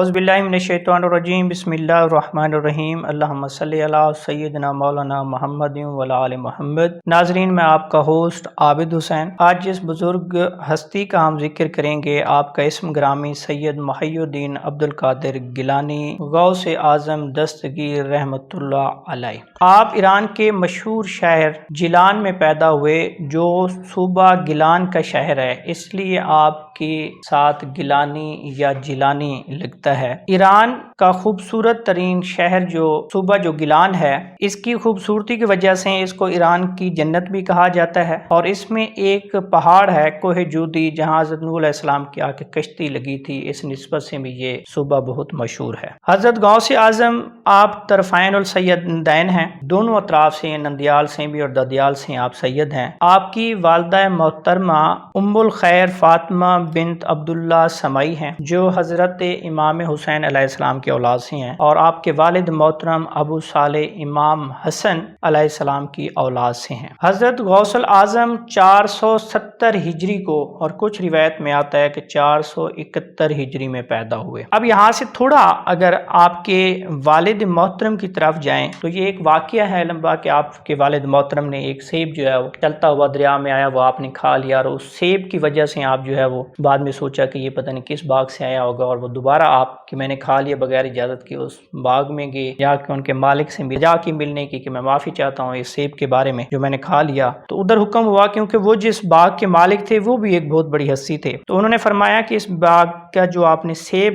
اعوذ باللہ من الشیطان الرجیم بسم اللہ الرحمن الرحیم اللہم صلی علی سیدنا مولانا محمد وعلی آل محمد۔ ناظرین، میں آپ کا ہوسٹ عابد حسین آج جس بزرگ ہستی کا ہم ذکر کریں گے آپ کا اسم گرامی سید محی الدین عبدالقادر گیلانی غوث اعظم دستگیر رحمۃ اللہ علیہ۔ آپ ایران کے مشہور شہر جیلان میں پیدا ہوئے جو صوبہ گیلان کا شہر ہے، اس لیے آپ کے ساتھ گیلانی یا جیلانی لگتا ہے۔ ایران کا خوبصورت ترین شہر جو صوبہ جو گیلان ہے، اس کی خوبصورتی کی وجہ سے اس کو ایران کی جنت بھی کہا جاتا ہے، اور اس میں ایک پہاڑ ہے کوہ جودی جہاں حضرت نوح علیہ السلام کی آ کے کشتی لگی تھی، اس نسبت سے بھی یہ صوبہ بہت مشہور ہے۔ حضرت غوث اعظم آپ طرفین السیدین ہیں، دونوں اطراف سے نندیال سے بھی اور ددیال سے آپ سید ہیں۔ آپ کی والدہ محترمہ ام الخیر فاطمہ بنت عبداللہ سمعی ہیں جو حضرت امام حسین علیہ السلام کی اولاد سے ہیں، اور آپ کے والد محترم ابو صالح امام حسن علیہ السلام کی اولاد سے ہیں۔ حضرت غوث اعظم 470 ہجری کو اور کچھ روایت میں آتا ہے کہ 471 ہجری میں پیدا ہوئے۔ اب یہاں سے تھوڑا اگر آپ کے والد محترم کی طرف جائیں تو یہ ایک واقعہ ہے لمبا کہ آپ کے والد محترم نے ایک سیب جو ہے وہ چلتا ہوا دریا میں آیا، وہ آپ نے کھا لیا، اور اس سیب کی وجہ سے آپ جو ہے وہ بعد میں سوچا کہ یہ پتہ نہیں کس باغ سے آیا ہوگا، اور وہ دوبارہ آپ کہ میں نے کھا لیا بغیر اجازت کے اس باغ میں گئے، یا کہ ان کے مالک سے جا کے ملنے کی کہ میں معافی چاہتا ہوں اس سیب کے بارے میں جو میں نے کھا لیا۔ تو ادھر حکم ہوا کیونکہ وہ جس باغ کے مالک تھے وہ بھی ایک بہت بڑی ہستی تھے، تو انہوں نے فرمایا کہ اس باغ کا جو آپ نے سیب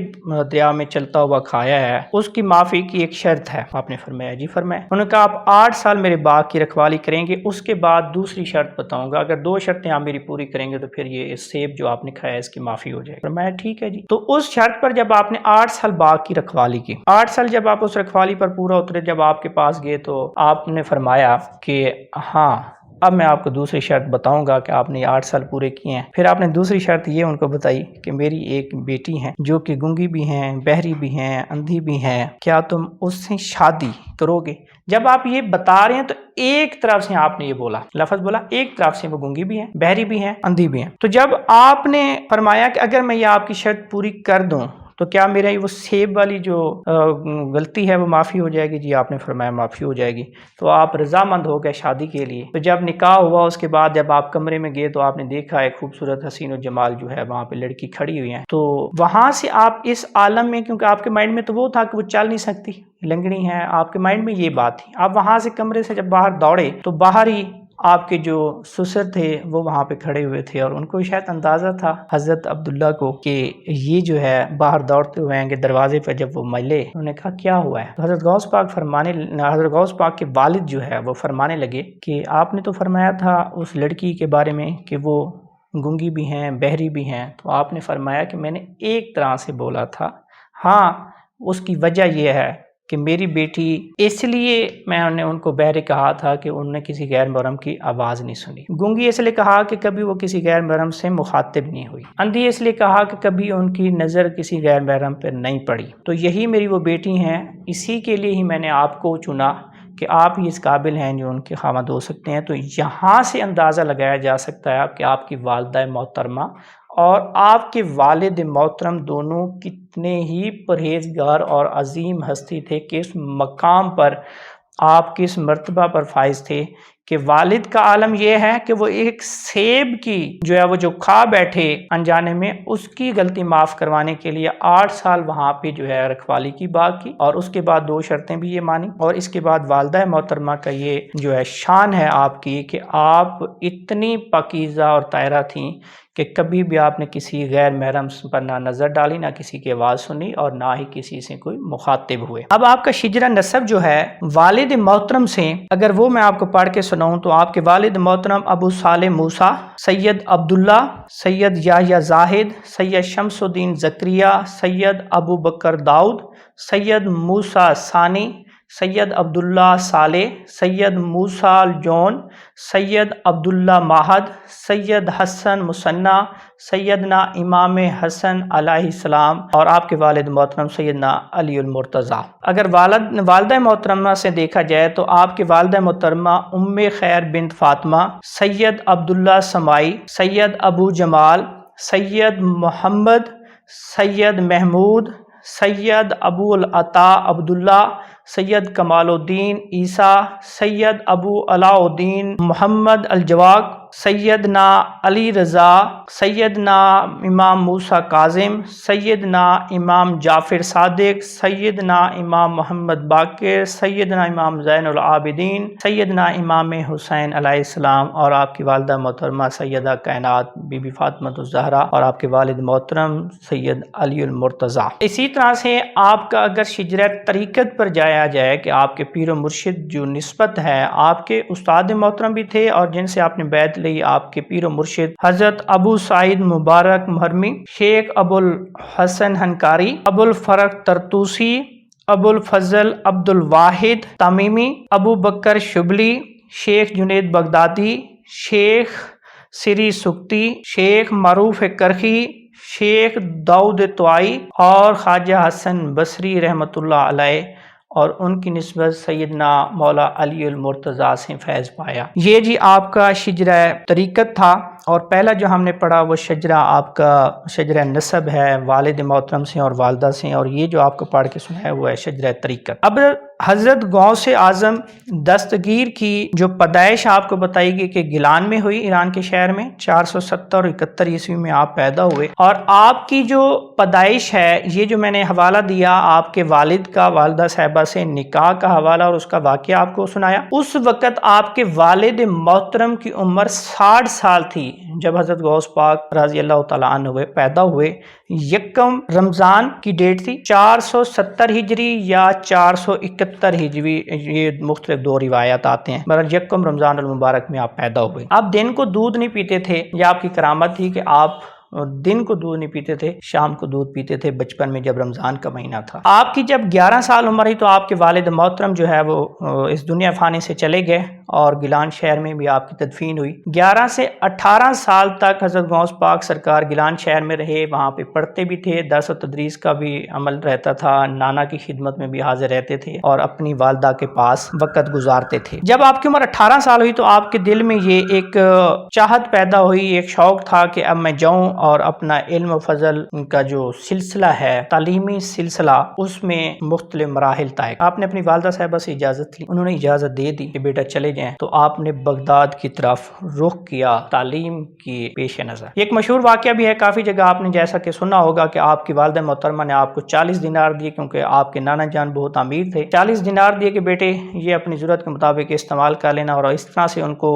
دریا میں چلتا ہوا کھایا ہے اس کی معافی کی ایک شرط ہے۔ آپ نے فرمایا جی فرمایا۔ انہوں نے کہا آپ 8 سال میرے باغ کی رکھوالی کریں گے، اس کے بعد دوسری شرط بتاؤں گا، اگر 2 شرطیں آپ میری پوری کریں گے تو پھر یہ اس سیب جو آپ نے کھایا اس کی معافی ہو جائے گی۔ فرمایا ٹھیک ہے جی۔ تو اس شرط پر جب آپ نے 8 سال باغ کی رکھوالی کی، 8 سال جب آپ اس رکھوالی پر پورا اترے، جب آپ کے پاس گئے تو آپ نے فرمایا کہ ہاں اب میں آپ کو دوسری شرط بتاؤں گا کہ آپ نے 8 سال پورے کیے ہیں۔ پھر آپ نے دوسری شرط یہ ان کو بتائی کہ میری ایک بیٹی ہے جو کہ گونگی بھی ہیں، بہری بھی ہیں، اندھی بھی ہیں، کیا تم اس سے شادی کرو گے؟ جب آپ یہ بتا رہے ہیں تو ایک طرف سے آپ نے یہ بولا لفظ بولا، ایک طرف سے وہ گونگی بھی ہیں، بہری بھی ہیں، اندھی بھی ہیں۔ تو جب آپ نے فرمایا کہ اگر میں یہ آپ کی شرط پوری کر دوں تو کیا میرا وہ سیب والی جو غلطی ہے وہ معافی ہو جائے گی؟ جی آپ نے فرمایا معافی ہو جائے گی۔ تو آپ رضامند ہو گئے شادی کے لیے۔ تو جب نکاح ہوا اس کے بعد جب آپ کمرے میں گئے تو آپ نے دیکھا ایک خوبصورت حسین و جمال جو ہے وہاں پہ لڑکی کھڑی ہوئی ہیں، تو وہاں سے آپ اس عالم میں، کیونکہ آپ کے مائنڈ میں تو وہ تھا کہ وہ چل نہیں سکتی، لنگڑی ہے، آپ کے مائنڈ میں یہ بات تھی، آپ وہاں سے کمرے سے جب باہر دوڑے تو باہر ہی آپ کے جو سسر تھے وہ وہاں پہ کھڑے ہوئے تھے، اور ان کو شاید اندازہ تھا حضرت عبداللہ کو کہ یہ جو ہے باہر دوڑتے ہوئے ہیں کہ دروازے پہ جب وہ ملے انہوں نے کہا کیا ہوا ہے؟ تو حضرت غوث پاک کے والد جو ہے وہ فرمانے لگے کہ آپ نے تو فرمایا تھا اس لڑکی کے بارے میں کہ وہ گونگی بھی ہیں، بہری بھی ہیں، تو آپ نے فرمایا کہ میں نے ایک طرح سے بولا تھا، ہاں اس کی وجہ یہ ہے کہ میری بیٹی، اس لیے میں نے ان کو بہرے کہا تھا کہ انہوں نے کسی غیر محرم کی آواز نہیں سنی، گونگی اس لیے کہا کہ کبھی وہ کسی غیر محرم سے مخاطب نہیں ہوئی، اندھی اس لیے کہا کہ کبھی ان کی نظر کسی غیر محرم پر نہیں پڑی، تو یہی میری وہ بیٹی ہیں، اسی کے لیے ہی میں نے آپ کو چنا کہ آپ ہی اس قابل ہیں جو ان کے خامد ہو سکتے ہیں۔ تو یہاں سے اندازہ لگایا جا سکتا ہے کہ آپ کی والدہ محترمہ اور آپ کے والد محترم دونوں کتنے ہی پرہیزگار اور عظیم ہستی تھے، کہ اس مقام پر آپ کس مرتبہ پر فائز تھے کہ والد کا عالم یہ ہے کہ وہ ایک سیب کی جو ہے وہ جو کھا بیٹھے انجانے میں، اس کی غلطی معاف کروانے کے لیے 8 سال وہاں پہ جو ہے رکھوالی کی باغ کی، اور اس کے بعد 2 شرطیں بھی یہ مانی، اور اس کے بعد والدہ محترمہ کا یہ جو ہے شان ہے آپ کی کہ آپ اتنی پاکیزہ اور طاہرہ تھیں کہ کبھی بھی آپ نے کسی غیر محرم پر نہ نظر ڈالی، نہ کسی کی آواز سنی، اور نہ ہی کسی سے کوئی مخاطب ہوئے۔ اب آپ کا شجرہ نسب جو ہے والد محترم سے اگر وہ میں آپ کو پڑھ کے سناؤں تو آپ کے والد محترم ابو صالح موسیٰ، سید عبداللہ، سید یحییٰ زاہد، سید شمس الدین زکریا، سید ابو بکر داؤد، سید موسیٰ ثانی، سید عبداللہ صالح، سید موسیٰ الجون، سید عبداللہ ماہد، سید حسن مثنیٰ، سیدنا امام حسن علیہ السلام، اور آپ کے والد محترم سیدنا علی المرتضیٰ۔ اگر والدہ محترمہ سے دیکھا جائے تو آپ کے والدہ محترمہ ام خیر بنت فاطمہ، سید عبداللہ سمائی، سید ابو جمال، سید محمد، سید محمود، سید ابو العطا عبداللہ، سید کمال الدین عیسیٰ، سید ابو علاء الدین محمد الجواق، سیدنا علی رضا، سیدنا امام موسیٰ کاظم، سیدنا امام جعفر صادق، سیدنا امام محمد باقر، سیدنا امام زین العابدین، سیدنا امام حسین علیہ السلام، اور آپ کی والدہ محترمہ سیدہ کائنات بی بی فاطمہ الزہرا، اور آپ کے والد محترم سید علی المرتضیٰ۔ اسی طرح سے آپ کا اگر شجرہ طریقت پر جایا جائے کہ آپ کے پیر و مرشد جو نسبت ہے، آپ کے استاد محترم بھی تھے اور جن سے آپ نے بیعت لی، آپ کے پیر و مرشد حضرت ابو سعید مبارک محرمی، شیخ ابو الحسن ہنکاری، ابو الفرق ترتوسی، ابو الفضل عبد الواحد تمیمی، ابو بکر شبلی، شیخ جنید بغدادی، شیخ سری سکتی، شیخ معروف کرخی، شیخ داؤد طوائی اور خواجہ حسن بصری رحمۃ اللہ علیہ، اور ان کی نسبت سیدنا مولا علی المرتضیٰ سے فیض پایا۔ یہ جی آپ کا شجرہ طریقت تھا، اور پہلا جو ہم نے پڑھا وہ شجرہ آپ کا شجرہ نسب ہے والد محترم سے اور والدہ سے، اور یہ جو آپ کو پڑھ کے سنا ہے وہ ہے شجرہ طریقت۔ اب حضرت غوث اعظم دستگیر کی جو پیدائش آپ کو بتائی گئی کہ گیلان میں ہوئی، ایران کے شہر میں 470 اور 71 عیسوی میں آپ پیدا ہوئے، اور آپ کی جو پیدائش ہے یہ جو میں نے حوالہ دیا آپ کے والد کا والدہ صاحبہ سے نکاح کا حوالہ اور اس کا واقعہ آپ کو سنایا، اس وقت آپ کے والد محترم کی عمر 60 سال تھی جب حضرت غوث پاک رضی اللہ تعالیٰ عنہ پیدا ہوئے۔ یکم رمضان کی ڈیٹ تھی 470 ہجری یا 471 ہجری، یہ مختلف دو روایات آتے ہیں، مگر یکم رمضان المبارک میں آپ پیدا ہوئے۔ آپ دن کو دودھ نہیں پیتے تھے، یہ آپ کی کرامت تھی کہ آپ دن کو دودھ نہیں پیتے تھے، شام کو دودھ پیتے تھے بچپن میں جب رمضان کا مہینہ تھا۔ آپ کی جب 11 سال عمر ہوئی تو آپ کے والد محترم جو ہے وہ اس دنیا فانی سے چلے گئے، اور گیلان شہر میں بھی آپ کی تدفین ہوئی۔ 11 سے 18 سال تک حضرت غوث پاک سرکار گیلان شہر میں رہے، وہاں پہ پڑھتے بھی تھے، درس و تدریس کا بھی عمل رہتا تھا، نانا کی خدمت میں بھی حاضر رہتے تھے اور اپنی والدہ کے پاس وقت گزارتے تھے۔ جب آپ کی عمر 18 سال ہوئی تو آپ کے دل میں یہ ایک چاہت پیدا ہوئی، ایک شوق تھا کہ اب میں جاؤں اور اپنا علم و فضل کا جو سلسلہ ہے، تعلیمی سلسلہ، اس میں مختلف مراحل طے۔ آپ نے اپنی والدہ صاحبہ سے اجازت لی، انہوں نے اجازت دے دی کہ بیٹا چلے جائیں، تو آپ نے بغداد کی طرف رخ کیا تعلیم کی پیش نظر۔ ایک مشہور واقعہ بھی ہے، کافی جگہ آپ نے جیسا کہ سنا ہوگا کہ آپ کی والدہ محترمہ نے آپ کو 40 دینار دیے، کیونکہ آپ کے نانا جان بہت امیر تھے، 40 دینار دیے کہ بیٹے یہ اپنی ضرورت کے مطابق استعمال کر لینا، اور اس طرح سے ان کو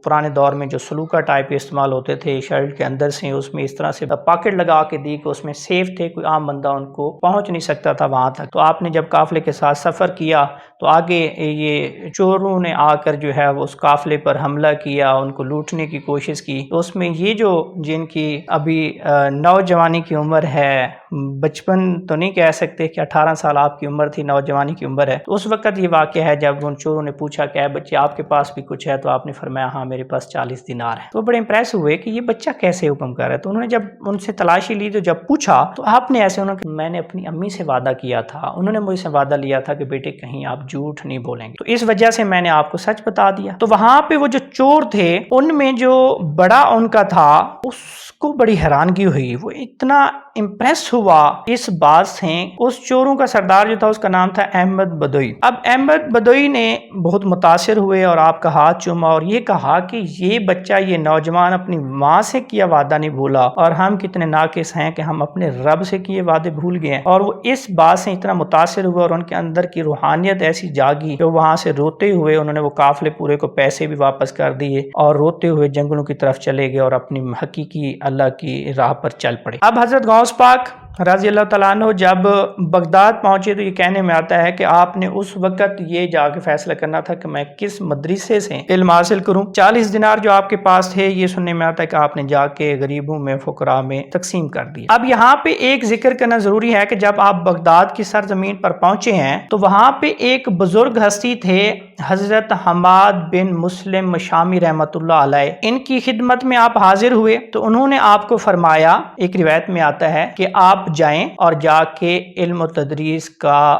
پرانے دور میں جو سلوکا ٹائپ استعمال ہوتے تھے، شرٹ کے اندر سے اس میں اس طرح سے پاکٹ لگا کے دی کہ اس میں سیف تھے، کوئی عام بندہ ان کو پہنچ نہیں سکتا تھا وہاں تک۔ تو آپ نے جب قافلے کے ساتھ سفر کیا تو آگے یہ چوروں نے آ کر جو ہے وہ اس قافلے پر حملہ کیا، ان کو لوٹنے کی کوشش کی، تو اس میں یہ جو جن کی ابھی نوجوانی کی عمر ہے، بچپن تو نہیں کہہ سکتے کہ 18 سال آپ کی عمر تھی، نوجوانی کی عمر ہے، تو اس وقت یہ واقعہ ہے جب ان چوروں نے پوچھا کہ اے بچے آپ کے پاس بھی کچھ ہے، تو آپ نے فرمایا ہاں میرے پاس 40 دینار ہے۔ تو بڑے امپریس ہوئے کہ یہ بچہ کیسے حکم کر رہا ہے، تو انہوں نے جب ان سے تلاشی لی تو جب پوچھا تو آپ نے ایسے انہوں نے میں نے اپنی امی سے وعدہ کیا تھا، انہوں نے مجھ سے وعدہ لیا تھا کہ بیٹے کہیں آپ جھوٹ نہیں بولیں گے، تو اس وجہ سے میں نے آپ کو سچ بتا دیا۔ تو وہاں پہ وہ جو چور تھے ان میں جو بڑا ان کا تھا اس کو بڑی حیرانگی ہوئی، وہ اتنا امپریس ہوا اس بات سے۔ اس چوروں کا سردار جو تھا اس کا نام تھا احمد بدوئی۔ اب احمد بدوئی نے بہت متاثر ہوئے اور آپ کا ہاتھ چوما اور یہ کہا کہ یہ بچہ، یہ نوجوان اپنی ماں سے کیا وعدہ نہیں بھولا، اور ہم کتنے ناقص ہیں کہ ہم اپنے رب سے کیے وعدے بھول گئے ہیں۔ اور وہ اس بات سے اتنا متاثر ہوئے اور ان کے اندر کی روحانیت ایسی جاگی کہ وہاں سے روتے ہوئے انہوں نے وہ قافلے پورے کو پیسے بھی واپس کر دیے اور روتے ہوئے جنگلوں کی طرف چلے گئے اور اپنی حقیقی اللہ کی راہ پر چل پڑے۔ اب حضرت غوث پاک رضی اللہ تعالیٰ عنہ جب بغداد پہنچے تو یہ کہنے میں آتا ہے کہ آپ نے اس وقت یہ جا کے فیصلہ کرنا تھا کہ میں کس مدرسے سے علم حاصل کروں۔ 40 دینار جو آپ کے پاس تھے یہ سننے میں آتا ہے کہ آپ نے جا کے غریبوں میں، فقراء میں تقسیم کر دیا۔ اب یہاں پہ ایک ذکر کرنا ضروری ہے کہ جب آپ بغداد کی سرزمین پر پہنچے ہیں تو وہاں پہ ایک بزرگ ہستی تھے حضرت حماد بن مسلم مشامی رحمۃ اللہ علیہ، ان کی خدمت میں آپ حاضر ہوئے تو انہوں نے آپ کو فرمایا، ایک روایت میں آتا ہے کہ آپ آپ جائیں اور جا کے علم و تدریس کا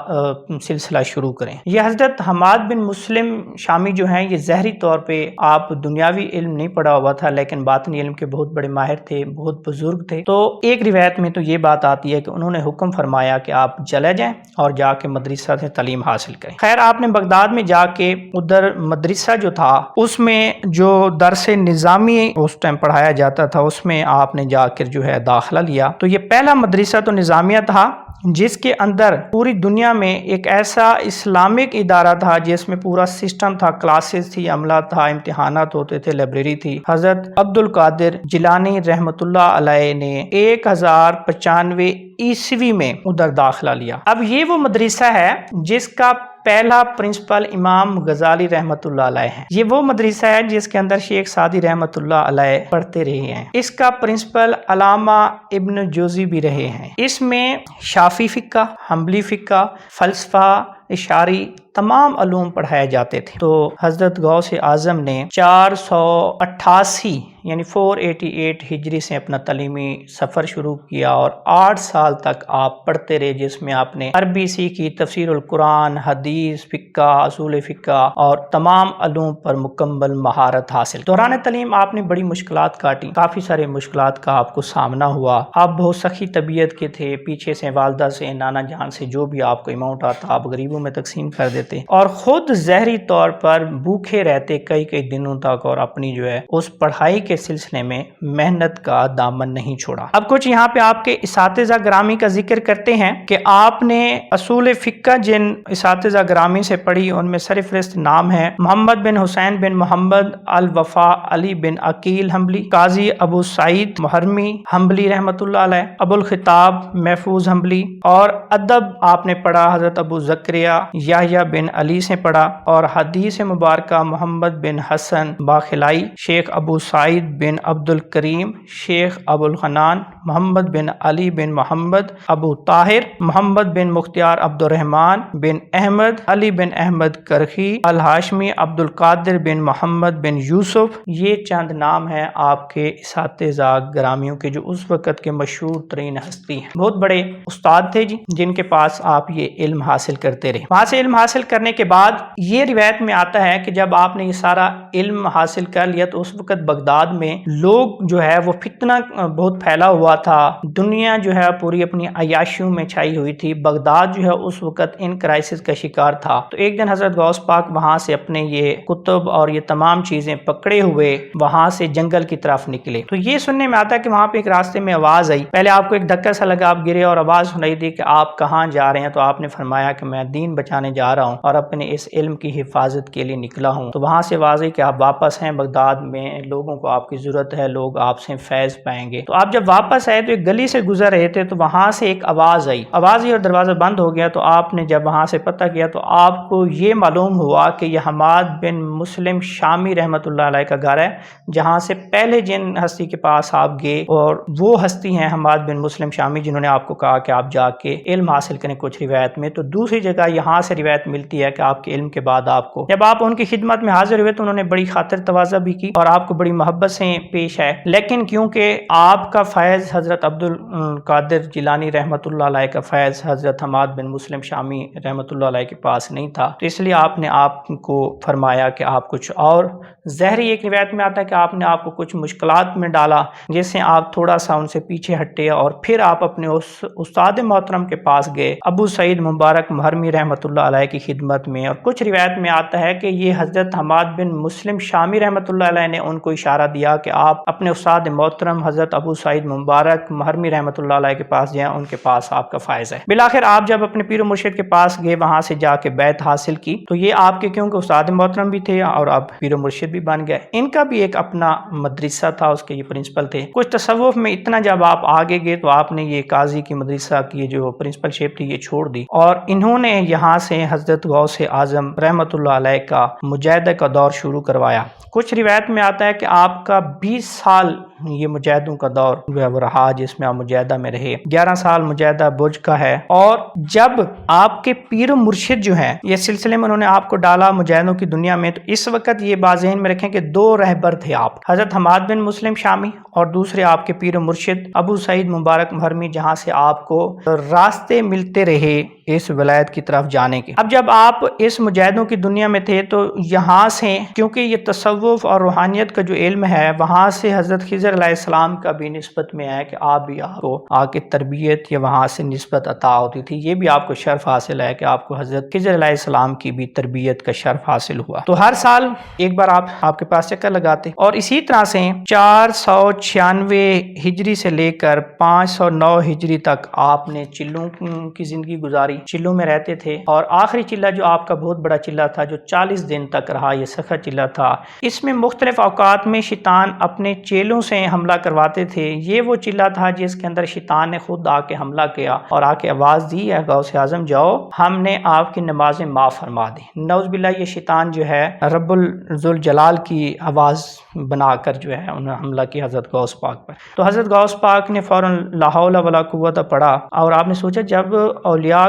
سلسلہ شروع کریں۔ یہ حضرت حماد بن مسلم شامی جو ہیں یہ ظاہری طور پہ آپ دنیاوی علم نہیں پڑھا ہوا تھا، لیکن باطنی علم کے بہت بڑے ماہر تھے، بہت بزرگ تھے۔ تو ایک روایت میں تو یہ بات آتی ہے کہ انہوں نے حکم فرمایا کہ آپ چلے جائیں اور جا کے مدرسہ سے تعلیم حاصل کریں۔ خیر آپ نے بغداد میں جا کے ادھر مدرسہ جو تھا اس میں جو درس نظامی اس ٹائم پڑھایا جاتا تھا اس میں آپ نے جا کر جو ہے داخلہ لیا۔ تو یہ پہلا مدرسہ تو نظامیہ تھا جس کے اندر پوری دنیا میں ایک ایسا اسلامک ادارہ تھا جس میں پورا سسٹم تھا، کلاسز تھی، عملہ تھا، امتحانات ہوتے تھے، لائبریری تھی۔ حضرت عبد القادر جیلانی رحمۃ اللہ علیہ نے 1095 عیسوی میں ادھر داخلہ لیا۔ اب یہ وہ مدرسہ ہے جس کا پہلا پرنسپل امام غزالی رحمۃ اللہ علیہ ہے۔ یہ وہ مدرسہ ہے جس کے اندر شیخ سعدی رحمۃ اللہ علیہ پڑھتے رہے ہیں۔ اس کا پرنسپل علامہ ابن جوزی بھی رہے ہیں۔ اس میں شافعی فقہ، حنبلی فقہ، فلسفہ، اشعری تمام علوم پڑھائے جاتے تھے۔ تو حضرت غوث اعظم نے 488 یعنی 488 ہجری سے اپنا تعلیمی سفر شروع کیا اور 8 سال تک آپ پڑھتے رہے، جس میں آپ نے عربی سیکھی، تفسیر القرآن، حدیث، فقہ، اصول فقہ اور تمام علوم پر مکمل مہارت حاصل۔ دوران تعلیم آپ نے بڑی مشکلات کاٹی، کافی سارے مشکلات کا آپ کو سامنا ہوا۔ آپ بہت سخی طبیعت کے تھے، پیچھے سے والدہ سے، نانا جان سے جو بھی آپ کو اماؤنٹ آتا آپ غریبوں میں تقسیم کر دیتے اور خود ظاہری طور پر بھوکے رہتے کئی دنوں تک، اور اپنی جو ہے اس پڑھائی کے سلسلے میں محنت کا دامن نہیں چھوڑا۔ اب کچھ یہاں پہ آپ کے اساتذہ گرامی کا ذکر کرتے ہیں کہ آپ نے اصول فقہ جن اساتذہ گرامی سے پڑھی ان میں سرفہرست نام ہے محمد بن حسین بن محمد الوفا علی بن عقیل حنبلی، قاضی ابو سعید محرمی حنبلی رحمۃ اللہ علیہ، ابو الخطاب محفوظ حنبلی، اور ادب آپ نے پڑھا حضرت ابو زکریا یحییٰ بن علی سے پڑھا، اور حدیث مبارکہ محمد بن حسن باخلائی، شیخ ابو سعید بن عبد الکریم، شیخ ابو الحنان محمد بن علی بن محمد ابو طاہر، محمد بن مختار عبد الرحمن بن احمد علی بن احمد کرخی الہاشمی، عبد القادر بن محمد بن یوسف۔ یہ چند نام ہیں آپ کے اساتذہ گرامیوں کے جو اس وقت کے مشہور ترین ہستی ہیں، بہت بڑے استاد تھے جی جن کے پاس آپ یہ علم حاصل کرتے رہے۔ وہاں سے علم حاصل کرنے کے بعد یہ روایت میں آتا ہے کہ جب آپ نے یہ سارا علم حاصل کر لیا تو اس وقت بغداد میں لوگ جو ہے وہ فتنہ بہت پھیلا ہوا تھا، دنیا جو ہے پوری اپنی عیاشیوں میں چھائی ہوئی تھی، بغداد جو ہے اس وقت ان کرائسس کا شکار تھا۔ تو ایک دن حضرت غوث پاک وہاں سے اپنے یہ کتب اور یہ تمام چیزیں پکڑے ہوئے وہاں سے جنگل کی طرف نکلے۔ تو یہ سننے میں آتا ہے کہ وہاں پہ ایک راستے میں آواز آئی، پہلے آپ کو ایک دھکا سا لگا، آپ گرے اور آواز سنائی دی کہ آپ کہاں جا رہے ہیں؟ تو آپ نے فرمایا کہ میں دین بچانے جا رہا ہوں اور اپنے اس علم کی حفاظت کے لیے نکلا ہوں۔ تو وہاں سے آواز آئی کہ آپ واپس ہیں بغداد میں، لوگوں کو آپ کی ضرورت ہے، لوگ آپ سے فیض پائیں گے۔ تو آپ جب واپس آئے تو ایک گلی سے گزر رہے تھے تو وہاں سے ایک آواز آئی اور دروازہ بند ہو گیا۔ تو آپ نے جب وہاں سے پتہ کیا تو آپ کو یہ معلوم ہوا کہ یہ حماد بن مسلم شامی رحمۃ اللہ علیہ کا گھر ہے، جہاں سے پہلے جن ہستی کے پاس آپ گئے اور وہ ہستی ہیں حماد بن مسلم شامی جنہوں نے آپ کو کہا کہ آپ جا کے علم حاصل کریں کچھ روایت میں۔ تو دوسری جگہ یہاں سے روایت ملتی ہے کہ آپ کے علم کے بعد آپ کو جب آپ ان کی خدمت میں حاضر ہوئے تو انہوں نے بڑی خاطر تواضع بھی کی اور آپ کو بڑی محبت سے پیش آئے، لیکن کیونکہ آپ کا فیض حضرت عبد القادر جیلانی رحمۃ اللہ علیہ کا فیض حضرت حماد بن مسلم شامی رحمۃ اللہ علیہ کے پاس نہیں تھا، تو اس لیے آپ نے آپ کو فرمایا کہ آپ کچھ اور ظاہری ایک روایت میں آتا ہے کہ آپ نے آپ کو کچھ مشکلات میں ڈالا جس سے آپ تھوڑا سا ان سے پیچھے ہٹے اور پھر آپ اپنے اس استاد محترم کے پاس گئے ابو سعید مبارک محرمی رحمۃ اللہ علیہ کی خدمت میں۔ اور کچھ روایت میں آتا ہے کہ یہ حضرت حماد بن مسلم شامی رحمۃ اللہ علیہ نے ان کو اشارہ دیا کہ آپ اپنے استاد محترم حضرت ابو سعید مبارک محرمی رحمۃ اللہ علیہ کے پاس جائیں، ان کے پاس آپ کا فائز ہے۔ بالآخر آپ جب اپنے پیر و مرشد کے پاس گئے، وہاں سے جا کے بیعت حاصل کی، تو یہ آپ کے کیونکہ استاد محترم بھی تھے اور آپ پیر و مرشد بھی بن گئے، ان کا بھی ایک اپنا مدرسہ تھا، اس کے یہ پرنسپل تھے۔ کچھ تصوف میں اتنا جب آپ آگے گئے تو آپ نے یہ قاضی کی مدرسہ کی جو پرنسپل شپ تھی یہ چھوڑ دی اور انہوں نے یہاں سے حضرت غوث اعظم رحمۃ اللہ علیہ کا مجاہدہ کا دور شروع کروایا۔ کچھ روایت میں آتا ہے کہ آپ کا 20 سال یہ مجاہدوں کا دور جو ہے وہ رہا، جس میں آپ مجاہدہ میں رہے۔ 11 سال مجاہدہ برج کا ہے، اور جب آپ کے پیر و مرشد جو ہیں یہ سلسلے میں انہوں نے آپ کو ڈالا مجاہدوں کی دنیا میں، تو اس وقت یہ بات ذہن میں رکھیں کہ 2 رہبر تھے آپ، حضرت حماد بن مسلم شامی اور دوسرے آپ کے پیر و مرشد ابو سعید مبارک محرمی، جہاں سے آپ کو راستے ملتے رہے اس ولایت کی طرف جانے کے۔ اب جب آپ اس مجاہدوں کی دنیا میں تھے تو یہاں سے کیونکہ یہ تصوف اور روحانیت کا جو علم ہے، وہاں سے حضرت خضر علیہ السلام کا بھی نسبت میں ہے کہ آپ بھی آپ کو آ کے تربیت یا وہاں سے نسبت عطا ہوتی تھی۔ یہ بھی آپ کو شرف حاصل ہے کہ آپ کو حضرت خضر علیہ السلام کی بھی تربیت کا شرف حاصل ہوا۔ تو ہر سال ایک بار آپ کے پاس چکر لگاتے، اور اسی طرح سے 496 ہجری سے لے کر 509 ہجری تک آپ نے چلوں کی زندگی گزاری، چلوں میں رہتے تھے، اور آخری چلہ جو آپ کا بہت بڑا چلہ تھا جو 40 دن تک رہا، یہ سخت چلہ تھا۔ اس میں مختلف اوقات میں شیطان اپنے چیلوں سے حملہ کرواتے تھے۔ یہ وہ چلہ تھا جس کے اندر شیطان نے خود آ کے حملہ کیا اور آ کے آواز دی، اے غوث اعظم جاؤ، ہم نے آپ کی نمازیں معاف فرما دی۔ نعوذ باللہ، یہ شیطان جو ہے رب ذوالجلال کی آواز بنا کر جو ہے انہوں نے حملہ کیا حضرت غوث پاک پر۔ تو حضرت غوث پاک نے فوراً لا حول ولا قوت پڑھا، اور آپ نے سوچا جب اولیاء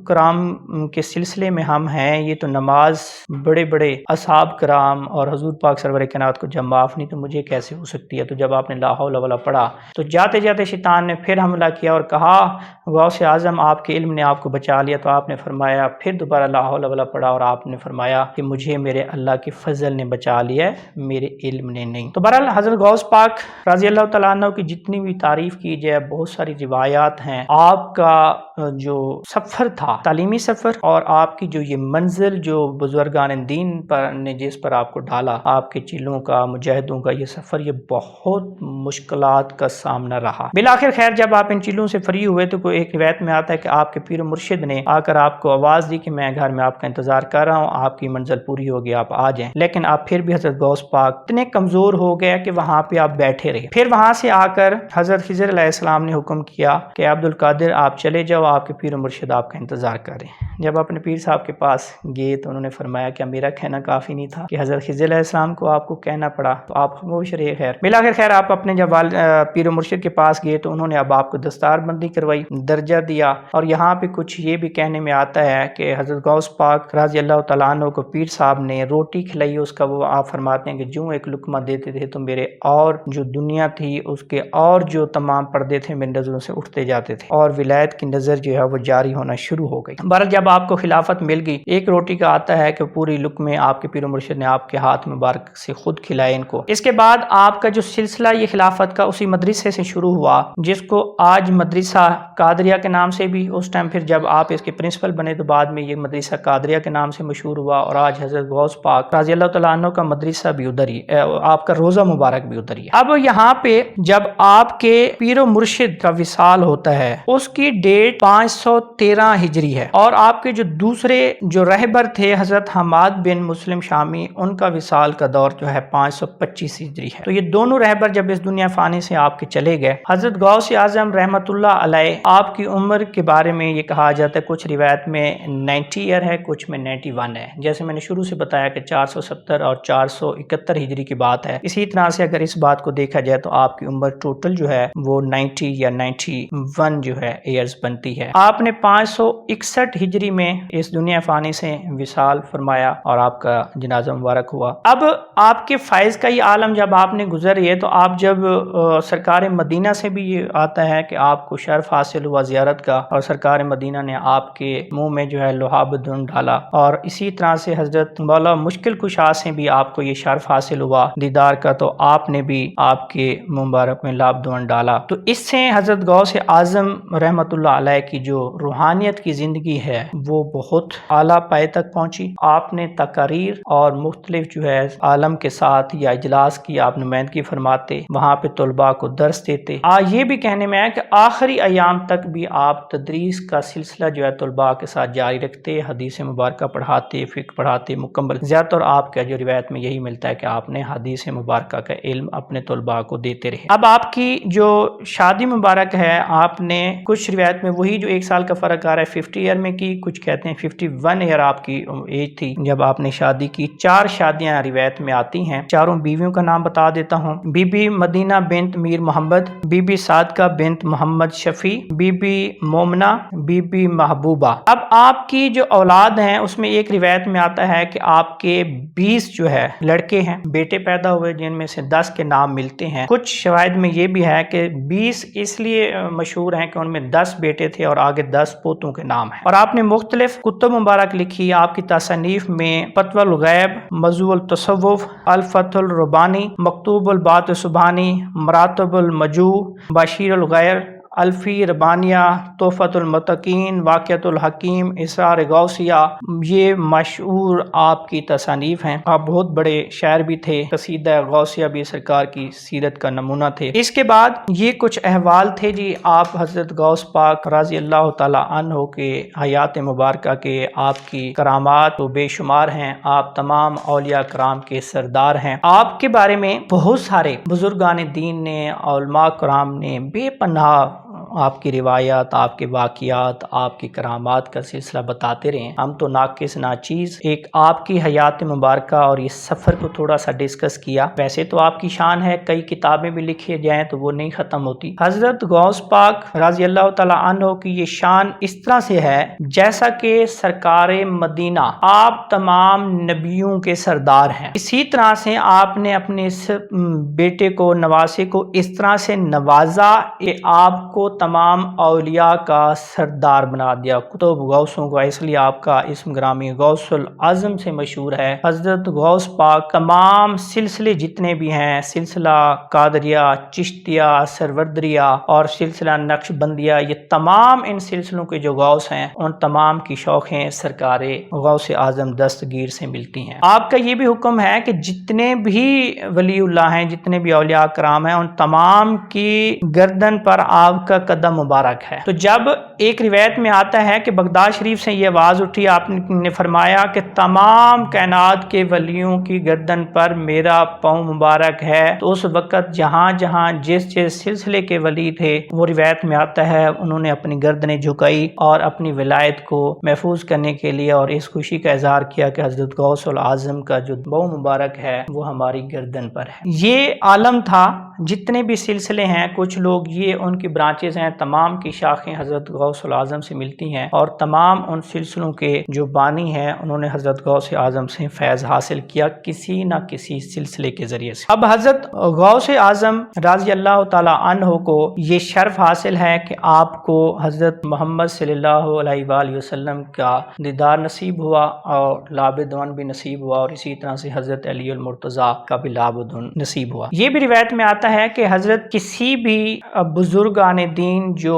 کرام کے سلسلے میں ہم ہیں، یہ تو نماز بڑے بڑے اصحاب کرام اور حضور پاک سرور کائنات کو جب معاف نہیں تو مجھے کیسے ہو سکتی ہے؟ تو جب آپ نے لا حول ولا پڑھا تو جاتے جاتے شیطان نے پھر حملہ کیا اور کہا غوث اعظم آپ کے علم نے آپ کو بچا لیا۔ تو آپ نے فرمایا، پھر دوبارہ لا حول ولا پڑھا اور آپ نے فرمایا کہ مجھے میرے اللہ کے فضل نے بچا لیا ہے، میرے علم نے نہیں۔ تو بہرحال حضرت غوث پاک رضی اللہ تعالیٰ عنہ کی جتنی بھی تعریف کی جائے بہت ساری روایات ہیں۔ آپ کا جو سفر تھا، تعلیمی سفر، اور آپ کی جو یہ منزل جو بزرگان دین پر نے جس پر آپ کو ڈالا، آپ کے چلوں کا، مجاہدوں کا یہ سفر، یہ بہت مشکلات کا سامنا رہا۔ بالآخر خیر جب آپ ان چلوں سے فری ہوئے تو کوئی ایک روایت میں آتا ہے کہ آپ کے پیر و مرشد نے آ کر آپ کو آواز دی کہ میں گھر میں آپ کا انتظار کر رہا ہوں، آپ کی منزل پوری ہوگی، آپ آ جائیں۔ لیکن آپ پھر بھی حضرت غوث پاک اتنے کمزور ہو گئے کہ وہاں پہ آپ بیٹھے رہے۔ پھر وہاں سے آ کر حضرت خضر علیہ السلام نے حکم کیا کہ عبد القادر آپ چلے جاؤ، آپ کے پیر و مرشد آپ کا انتظار کر رہے ہیں۔ جب اپنے پیر صاحب کے پاس گئے تو انہوں نے فرمایا کہ میرا کہنا کافی نہیں تھا کہ حضرت خضر علیہ السلام کو آپ کو کہنا پڑا، تو آپ خاموش رہے۔ خیر بالآخر خیر آپ اپنے جب پیر و مرشد کے پاس گئے تو انہوں نے اب آپ کو دستار بندی کروائی، درجہ دیا، اور یہاں پہ کچھ یہ بھی کہنے میں آتا ہے کہ حضرت غوث پاک رضی اللہ تعالیٰ عنہ کو پیر صاحب نے روٹی کھلائی، اس کا وہ آپ فرماتے ہیں کہ جو ایک لقمہ دیتے تھے تو میرے اور جو دنیا تھی اس کے اور جو تمام پردے تھے میری نظروں سے اٹھتے جاتے تھے، اور ولایت کی نظر جو ہے وہ جاری ہونا شروع ہو گئی۔ بہرحال جب آپ کو خلافت مل گئی، ایک روٹی کا آتا ہے کہ پوری لقمے آپ کے پیر و مرشد نے آپ کے ہاتھ مبارک سے خود کھلائے ان کو۔ اس کے بعد آپ کا جو سلسلہ یہ خلافت کا اسی مدرسے سے شروع ہوا جس کو آج مدرسہ قادریہ کے نام سے بھی، اس ٹائم پھر جب آپ اس کے پرنسپل بنے تو بعد میں یہ مدرسہ قادریہ کے نام سے مشہور ہوا، اور آج حضرت غوث پاک رضی اللہ تعالیٰ عنہ کا مدرسہ بھی ادھر ہی، آپ کا روزہ مبارک بھی ادھر ہی۔ اب یہاں پہ جب آپ کے پیر و مرشد کا وصال ہوتا ہے اس کی ڈیٹ 513 ہجری ہے، اور آپ کے جو دوسرے جو رہبر تھے حضرت حماد بن مسلم شامی، ان کا وصال کا دور جو ہے 525 ہجری ہے۔ تو یہ دونوں رہبر جب اس دنیا فانی سے آپ کے چلے گئے، حضرت غوث اعظم رحمت اللہ علیہ آپ کی عمر کے بارے میں یہ کہا جاتا ہے، کچھ روایت میں 90 ایئر ہے، کچھ میں 91 ہے۔ جیسے میں نے شروع سے بتایا کہ 470 اور 471 ہجری کی بات ہے، اسی طرح سے اگر اس بات کو دیکھا جائے تو آپ کی عمر ٹوٹل جو ہے وہ 90 یا 91 جو ہے ایئرز بنتی ہے۔ آپ نے 561 ہجری میں اس دنیا فانی سے وصال فرمایا اور آپ کا جنازہ مبارک ہوا۔ اب آپ کے فائز کا یہ عالم جب آپ نے گزری ہے تو آپ جب سرکار مدینہ سے بھی یہ آتا ہے کہ آپ کو شرف حاصل ہوا زیارت کا، اور سرکار مدینہ نے آپ کے منہ میں جو ہے لعاب دہن ڈالا، اور اسی طرح سے حضرت مولا مشکل کشا سے بھی آپ کو یہ شرف حاصل ہوا دیدار کا، تو آپ نے بھی آپ کے مبارک میں لعاب دہن ڈالا۔ تو اس سے حضرت غوث اعظم رحمت اللہ علیہ کی جو روحانیت کی زندگی ہے وہ بہت اعلیٰ پائے تک پہنچی۔ آپ نے تقاریر اور مختلف جو ہے عالم کے ساتھ یا اجلاس کی آپ نمائندگی فرماتے، وہاں پہ طلباء کو درس دیتے۔ یہ بھی کہنے میں ہے کہ آخری ایام تک بھی آپ تدریس کا سلسلہ جو ہے طلباء کے ساتھ جاری رکھتے، حدیث مبارکہ پڑھاتے، فقہ پڑھاتے مکمل۔ زیادہ تر آپ کا جو روایت میں یہی ملتا ہے کہ آپ نے حدیث مبارکہ کا علم اپنے طلباء کو دیتے رہے۔ اب آپ کی جو شادی مبارک ہے، آپ نے کچھ روایت میں وہی جو 1 سال کا فرق کہا ہے 50 ایئر میں کی، کچھ کہتے ہیں 51 ایئر آپ کی ایج تھی جب آپ نے شادی کی۔ 4 شادیاں روایت میں آتی ہیں۔ چاروں بیویوں کا نام بتا دیتا ہوں۔ بی بی مدینہ بنت میر محمد، بی بی صادقہ بنت محمد شفیع، be be Momina, be be محبوبہ۔ اب آپ کی جو اولاد ہیں اس میں ایک روایت میں آتا ہے کہ آپ کے 20 جو ہے لڑکے ہیں، بیٹے پیدا ہوئے، جن میں سے 10 کے نام ملتے ہیں۔ کچھ شواہد میں یہ بھی ہے کہ 20 اس لیے مشہور ہیں کہ ان میں 10 بیٹے تھے اور آگے 10 پوتوں کے نام ہیں۔ اور آپ نے مختلف کتب مبارک لکھی۔ آپ کی تصانیف میں فتوی الغیب، موضوع التصوف، الفتح الربانی، مکتوب البات سبحانی، مراتب المجو، بشیر الغیر، الفی ربانیہ، تحفۃ المتقین، واقعۃ الحکیم، اسرار غوثیہ، یہ مشہور آپ کی تصانیف ہیں۔ آپ بہت بڑے شاعر بھی تھے۔ قصیدہ غوثیہ بھی سرکار کی سیرت کا نمونہ تھے۔ اس کے بعد یہ کچھ احوال تھے جی آپ حضرت غوث پاک رضی اللہ تعالی عنہ کے حیات مبارکہ کے۔ آپ کی کرامات تو بے شمار ہیں، آپ تمام اولیاء کرام کے سردار ہیں۔ آپ کے بارے میں بہت سارے بزرگان دین نے، علماء کرام نے بے پناہ آپ کی روایات، آپ کے واقعات، آپ کی کرامات کا سلسلہ بتاتے رہے ہیں۔ ہم تو ناقص ناچیز ایک آپ کی حیات مبارکہ اور اس سفر کو تھوڑا سا ڈسکس کیا۔ ویسے تو آپ کی شان ہے، کئی کتابیں بھی لکھی جائیں تو وہ نہیں ختم ہوتی۔ حضرت غوث پاک رضی اللہ تعالی عنہ کی یہ شان اس طرح سے ہے جیسا کہ سرکار مدینہ آپ تمام نبیوں کے سردار ہیں۔ اسی طرح سے آپ نے اپنے اس بیٹے کو، نواسے کو اس طرح سے نوازا کہ آپ کو تمام اولیاء کا سردار بنا دیا، کتب غوثوں کا، اس لیے آپ کا اسم گرامی غوث العظم سے مشہور ہے۔ حضرت غوث پاک تمام سلسلے جتنے بھی ہیں، سلسلہ قادریہ، چشتیہ، سروردریہ اور سلسلہ نقش بندیہ، یہ تمام ان سلسلوں کے جو غوث ہیں ان تمام کی شوقیں سرکار غوث اعظم دستگیر سے ملتی ہیں۔ آپ کا یہ بھی حکم ہے کہ جتنے بھی ولی اللہ ہیں، جتنے بھی اولیاء کرام ہیں، ان تمام کی گردن پر آپ کا قدم مبارک ہے۔ تو جب ایک روایت میں آتا ہے کہ بغداد شریف سے یہ آواز اٹھی، آپ نے فرمایا کہ تمام کائنات کے ولیوں کی گردن پر میرا پاؤں مبارک ہے، تو اس وقت جہاں جہاں جس سلسلے کے ولی تھے، وہ روایت میں آتا ہے انہوں نے اپنی گردنیں جھکائی اور اپنی ولایت کو محفوظ کرنے کے لیے اور اس خوشی کا اظہار کیا کہ حضرت غوث العظم کا جو پاؤں مبارک ہے وہ ہماری گردن پر ہے۔ یہ عالم تھا، جتنے بھی سلسلے ہیں، کچھ لوگ یہ ان کی برانچز ہیں، تمام کی شاخیں حضرت غوث العظم سے ملتی ہیں اور تمام ان سلسلوں کے جو بانی ہیں انہوں نے حضرت غوث اعظم سے فیض حاصل کیا کسی نہ کسی سلسلے کے ذریعے سے۔ اب حضرت غوث اعظم رضی اللہ تعالی عنہ کو یہ شرف حاصل ہے کہ آپ کو حضرت محمد صلی اللہ علیہ وآلہ وسلم کا دیدار نصیب ہوا اور لابدون بھی نصیب ہوا، اور اسی طرح سے حضرت علی المرتضیٰ کا بھی لابدون نصیب ہوا۔ یہ بھی روایت میں آتا ہے کہ حضرت کسی بھی بزرگان دین جو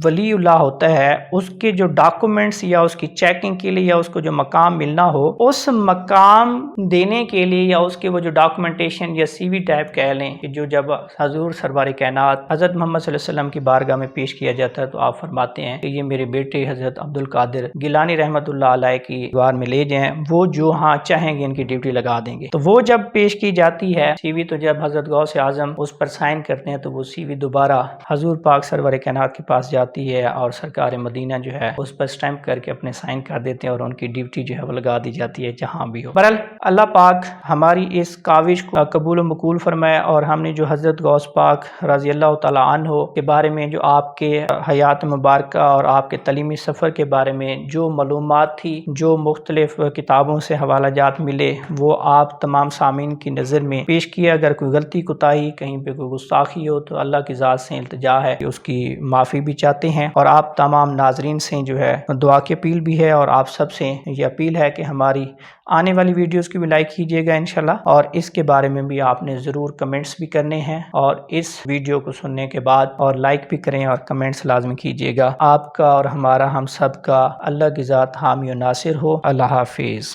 ولی اللہ ہوتا ہے، اس کے جو ڈاکومنٹس یا اس کی چیکنگ کے لیے یا اس کو جو مقام ملنا ہو، اس مقام دینے کے لیے یا اس کے وہ جو ڈاکومنٹیشن یا سی وی ٹائپ کہہ لیں کہ جو جب حضور سرور کائنات حضرت محمد صلی اللہ علیہ وسلم کی بارگاہ میں پیش کیا جاتا ہے تو آپ فرماتے ہیں کہ یہ میرے بیٹے حضرت عبد القادر گیلانی رحمۃ اللہ علیہ کی دوار میں لے جائیں، وہ جو ہاں چاہیں گے ان کی ڈیوٹی لگا دیں گے۔ تو وہ جب پیش کی جاتی ہے سی وی، تو جب حضرت غوث اعظم اس پر سائن کرتے ہیں تو وہ سی وی دوبارہ حضور پاک سرور کائنات کے پاس جاتی ہے اور سرکار مدینہ جو ہے اس پر سٹیمپ کر کے اپنے سائن کر دیتے ہیں اور ان کی ڈیوٹی جو ہے وہ لگا دی جاتی ہے جہاں بھی ہو۔ بہرحال اللہ پاک ہماری اس کاوش کو قبول و مقبول فرمائے، اور ہم نے جو حضرت غوث پاک رضی اللہ تعالی عنہ کے بارے میں، جو آپ کے حیات مبارکہ اور آپ کے تعلیمی سفر کے بارے میں جو معلومات تھی، جو مختلف کتابوں سے حوالہ جات ملے، وہ آپ تمام سامعین کی نظر میں پیش کیا۔ اگر کوئی غلطی کوتاہی، کہیں پہ کوئی گستاخی ہو تو اللہ کی ذات سے التجا ہے کہ اس کی معافی بھی چاہتے ہیں، اور آپ تمام ناظرین سے جو ہے دعا کی اپیل بھی ہے، اور آپ سب سے یہ اپیل ہے کہ ہماری آنے والی ویڈیوز کی بھی لائک کیجیے گا انشاءاللہ، اور اس کے بارے میں بھی آپ نے ضرور کمنٹس بھی کرنے ہیں، اور اس ویڈیو کو سننے کے بعد اور لائک بھی کریں اور کمنٹس لازمی کیجیے گا۔ آپ کا اور ہمارا، ہم سب کا اللہ کی ذات حامی و ناصر ہو۔ اللہ حافظ۔